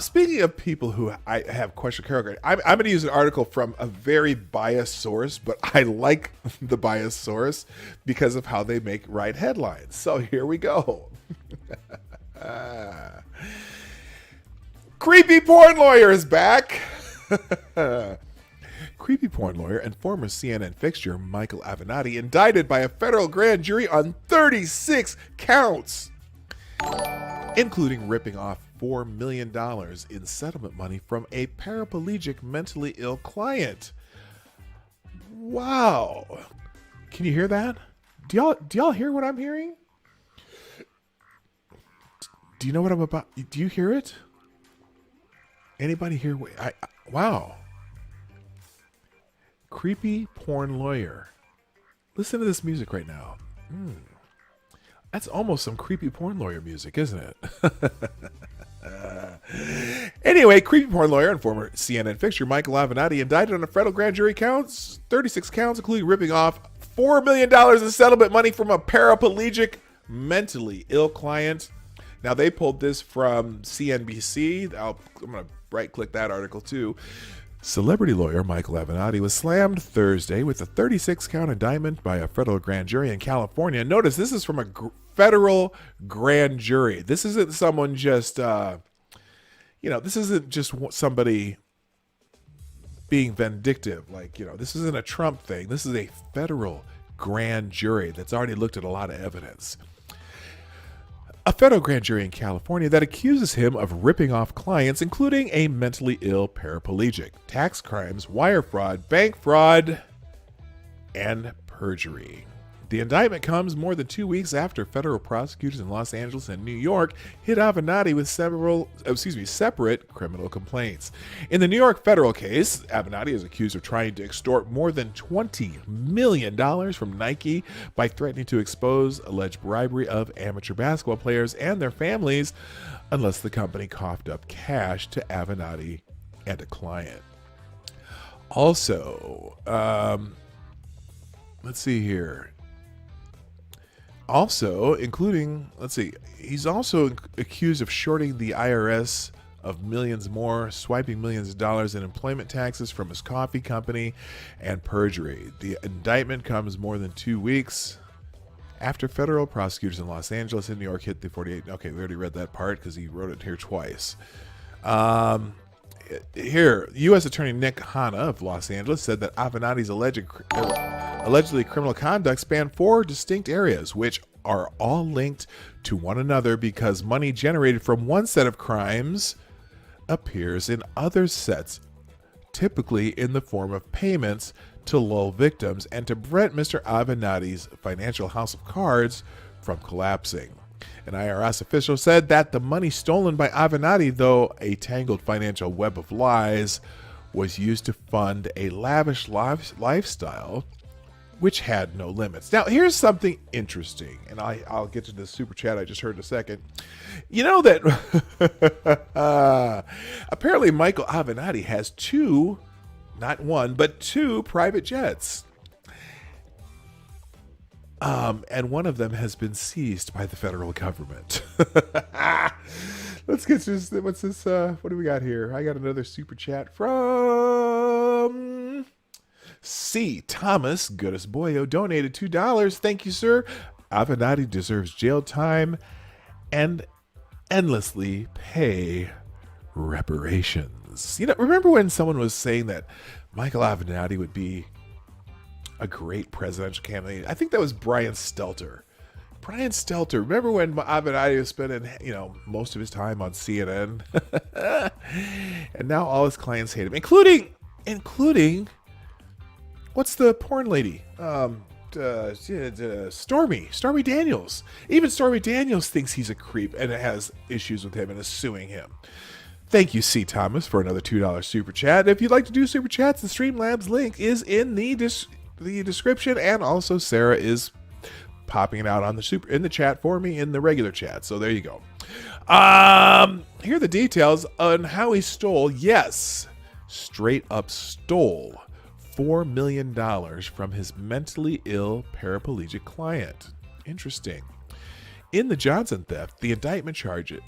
Speaking of people who I have question character, I'm going to use an article from a very biased source, but I like the biased source because of how they write headlines. So here we go. Creepy porn lawyer is back. Creepy porn lawyer and former CNN fixture Michael Avenatti indicted by a federal grand jury on 36 counts, including ripping off $4 million in settlement money from a paraplegic mentally ill client. Wow. Can you hear that? Do y'all hear what I'm hearing? Do you know what I'm about? Do you hear it? Anybody hear? Wow. Creepy porn lawyer. Listen to this music right now. That's almost some creepy porn lawyer music, isn't it? Anyway, creepy porn lawyer and former CNN fixture Michael Avenatti indicted on a federal grand jury counts 36 counts, including ripping off $4 million in settlement money from a paraplegic mentally ill client. Now, they pulled this from CNBC. I'm going to right-click that article, too. Celebrity lawyer Michael Avenatti was slammed Thursday with a 36-count indictment by a federal grand jury in California. Notice this is from a federal grand jury. This isn't someone just, this isn't just somebody being vindictive. This isn't a Trump thing. This is a federal grand jury that's already looked at a lot of evidence. A federal grand jury in California that accuses him of ripping off clients, including a mentally ill paraplegic, tax crimes, wire fraud, bank fraud, and perjury. The indictment comes more than 2 weeks after federal prosecutors in Los Angeles and New York hit Avenatti with separate criminal complaints. In the New York federal case, Avenatti is accused of trying to extort more than $20 million from Nike by threatening to expose alleged bribery of amateur basketball players and their families unless the company coughed up cash to Avenatti and a client. Also, let's see here. Also, he's also accused of shorting the IRS of millions more, swiping millions of dollars in employment taxes from his coffee company, and perjury. The indictment comes more than 2 weeks after federal prosecutors in Los Angeles and New York hit the 48. Okay, we already read that part because he wrote it here twice. Here, U.S. Attorney Nick Hanna of Los Angeles said that Avenatti's allegedly criminal conduct spanned 4 distinct areas, which are all linked to one another because money generated from one set of crimes appears in other sets, typically in the form of payments to lull victims and to prevent Mr. Avenatti's financial house of cards from collapsing. An IRS official said that the money stolen by Avenatti, though a tangled financial web of lies, was used to fund a lavish lifestyle which had no limits. Now, here's something interesting, and I'll get to the super chat I just heard in a second. You know that apparently Michael Avenatti has 2, not 1, but 2 private jets. And one of them has been seized by the federal government. Let's get to this. What's this? What do we got here? I got another super chat from C. Thomas Goodest Boyo donated $2. Thank you, sir. Avenatti deserves jail time and endlessly pay reparations. Remember when someone was saying that Michael Avenatti would be a great presidential candidate? I think that was Brian Stelter. Remember when Avenatti was spending, most of his time on CNN? And now all his clients hate him, including what's the porn lady? Stormy Daniels. Even Stormy Daniels thinks he's a creep and has issues with him and is suing him. Thank you, C. Thomas, for another $2 super chat. If you'd like to do super chats, the Streamlabs link is in the description, and also Sarah is popping it out on in the chat for me in the regular chat. So there you go. Here are the details on how he stole. Yes, straight up stole $4 million from his mentally ill paraplegic client. Interesting. In the Johnson theft, the indictment alleges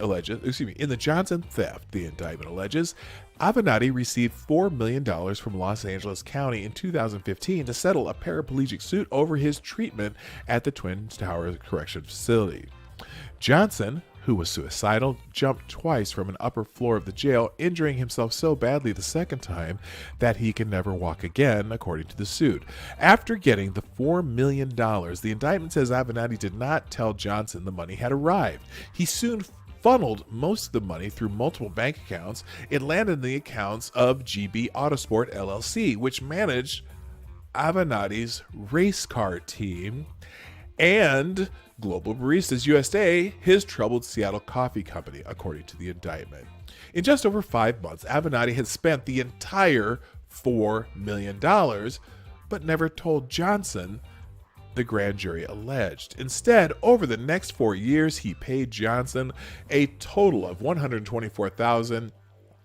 Avenatti received $4 million from Los Angeles County in 2015 to settle a paraplegic suit over his treatment at the Twin Towers Correction Facility. Johnson, who was suicidal, jumped twice from an upper floor of the jail, injuring himself so badly the second time that he can never walk again, according to the suit. After getting the $4 million, the indictment says Avenatti did not tell Johnson the money had arrived. He soon funneled most of the money through multiple bank accounts. It landed in the accounts of GB Autosport LLC, which managed Avenatti's race car team, and Global Baristas USA, his troubled Seattle coffee company, according to the indictment. In just over 5 months, Avenatti had spent the entire $4 million, but never told Johnson, the grand jury alleged. Instead, over the next 4 years, he paid Johnson a total of $124,000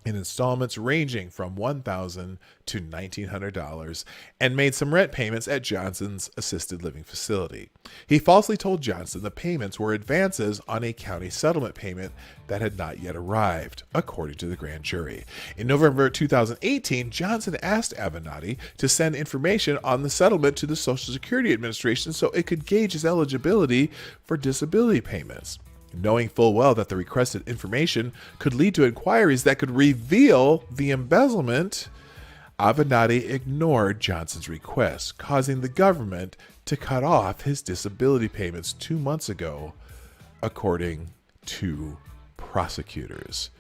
in installments ranging from $1,000 to $1,900, and made some rent payments at Johnson's assisted living facility. He falsely told Johnson the payments were advances on a county settlement payment that had not yet arrived, according to the grand jury. In November 2018, Johnson asked Avenatti to send information on the settlement to the Social Security Administration so it could gauge his eligibility for disability payments. Knowing full well that the requested information could lead to inquiries that could reveal the embezzlement, Avenatti ignored Johnson's request, causing the government to cut off his disability payments 2 months ago, according to prosecutors.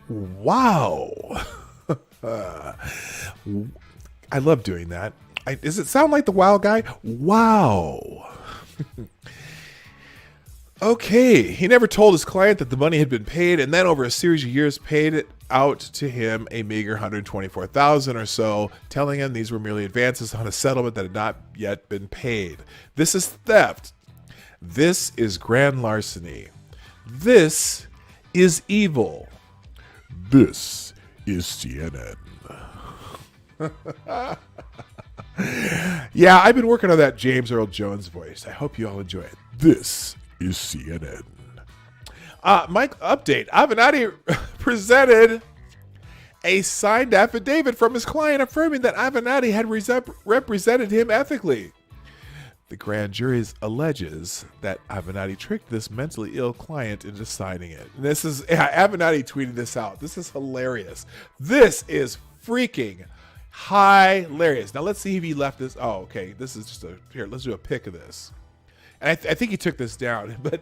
Wow. I love doing that. Does it sound like the wow guy? Wow. Okay, he never told his client that the money had been paid, and then over a series of years paid it out to him a meager $124,000 or so, telling him these were merely advances on a settlement that had not yet been paid. This is theft. This is grand larceny. This is evil. This is CNN. Yeah, I've been working on that James Earl Jones voice. I hope you all enjoy it. This is CNN. Mike, update. Avenatti presented a signed affidavit from his client affirming that Avenatti had represented him ethically. The grand jury alleges that Avenatti tricked this mentally ill client into signing it. And this is, Avenatti tweeted this out. This is hilarious. This is freaking hilarious. Now let's see if he left this. Oh, okay. This is just here, let's do a pic of this. And I think he took this down, but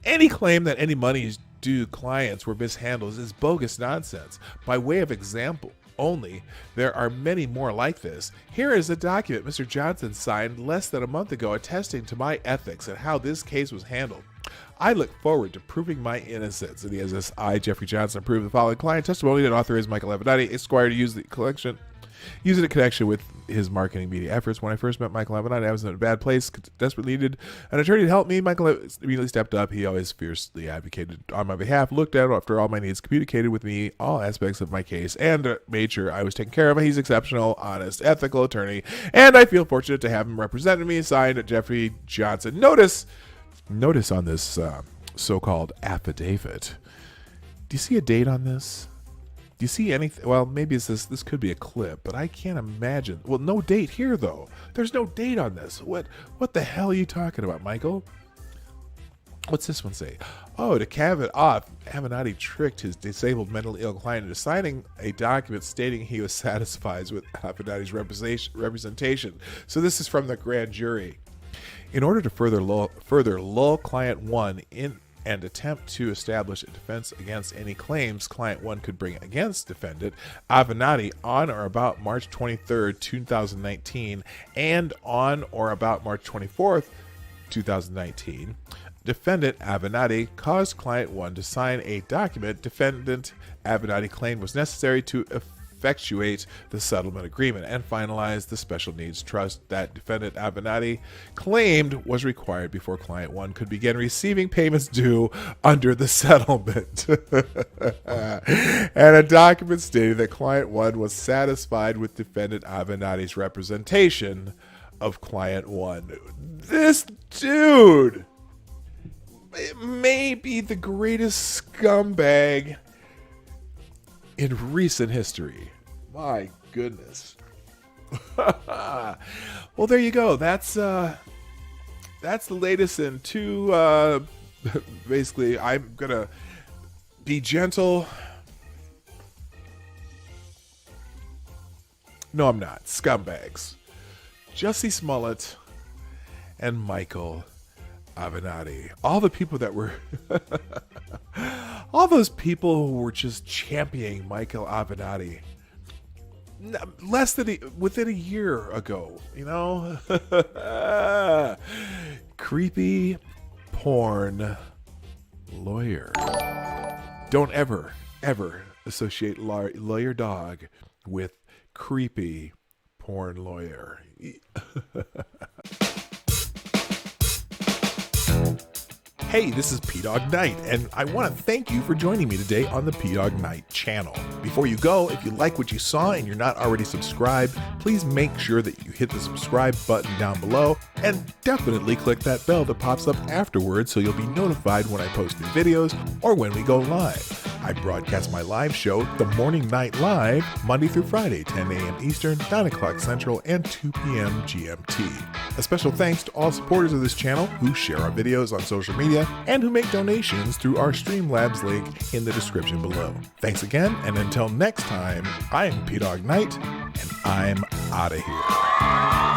any claim that any money due clients were mishandled is bogus nonsense. By way of example only, there are many more like this. Here is a document Mr. Johnson signed less than a month ago attesting to my ethics and how this case was handled. I look forward to proving my innocence. And he has this, I, Jeffrey Johnson, approve the following client testimony that author is Michael Avenatti, Esquire, to use it in connection with his marketing media efforts. When I first met Michael Avenatti, I was in a bad place, desperately needed an attorney to help me. Michael immediately stepped up. He always fiercely advocated on my behalf, looked out after all my needs, communicated with me all aspects of my case, and made sure I was taken care of. He's exceptional, honest, ethical attorney, and I feel fortunate to have him represent me. Signed, Jeffrey Johnson. Notice on this so-called affidavit. Do you see a date on this? Do you see anything? Well, maybe it's this could be a clip, but I can't imagine. Well, no date here, though. There's no date on this. What the hell are you talking about, Michael? What's this one say? Oh, to cap it off, Avenatti tricked his disabled mentally ill client into signing a document stating he was satisfied with Avenatti's representation. So this is from the grand jury. In order to further lull client one in and attempt to establish a defense against any claims client one could bring against defendant, Avenatti on or about March 23rd, 2019, and on or about March 24th, 2019, defendant Avenatti caused client one to sign a document defendant Avenatti claimed was necessary to effectuate the settlement agreement and finalize the special needs trust that defendant Avenatti claimed was required before client one could begin receiving payments due under the settlement. And a document stating that client one was satisfied with defendant Avenatti's representation of client one. This dude it may be the greatest scumbag in recent history. My goodness. Well, there you go. That's the latest in two. Basically, I'm gonna be gentle. No, I'm not. Scumbags. Jussie Smollett and Michael Avenatti. All the people that were all those people who were just championing Michael Avenatti within a year ago, you know? Creepy porn lawyer. Don't ever associate lawyer Dawg with creepy porn lawyer. Hey, this is Dawg Knight, and I want to thank you for joining me today on the Dawg Knight channel. Before you go, if you like what you saw and you're not already subscribed, please make sure that you hit the subscribe button down below, and definitely click that bell that pops up afterwards so you'll be notified when I post new videos or when we go live. I broadcast my live show, The Morning Night Live, Monday through Friday, 10 a.m. Eastern, 9 o'clock Central, and 2 p.m. GMT. A special thanks to all supporters of this channel who share our videos on social media and who make donations through our Streamlabs link in the description below. Thanks again, and until next time, I am Dawg Knight, and I'm out of here.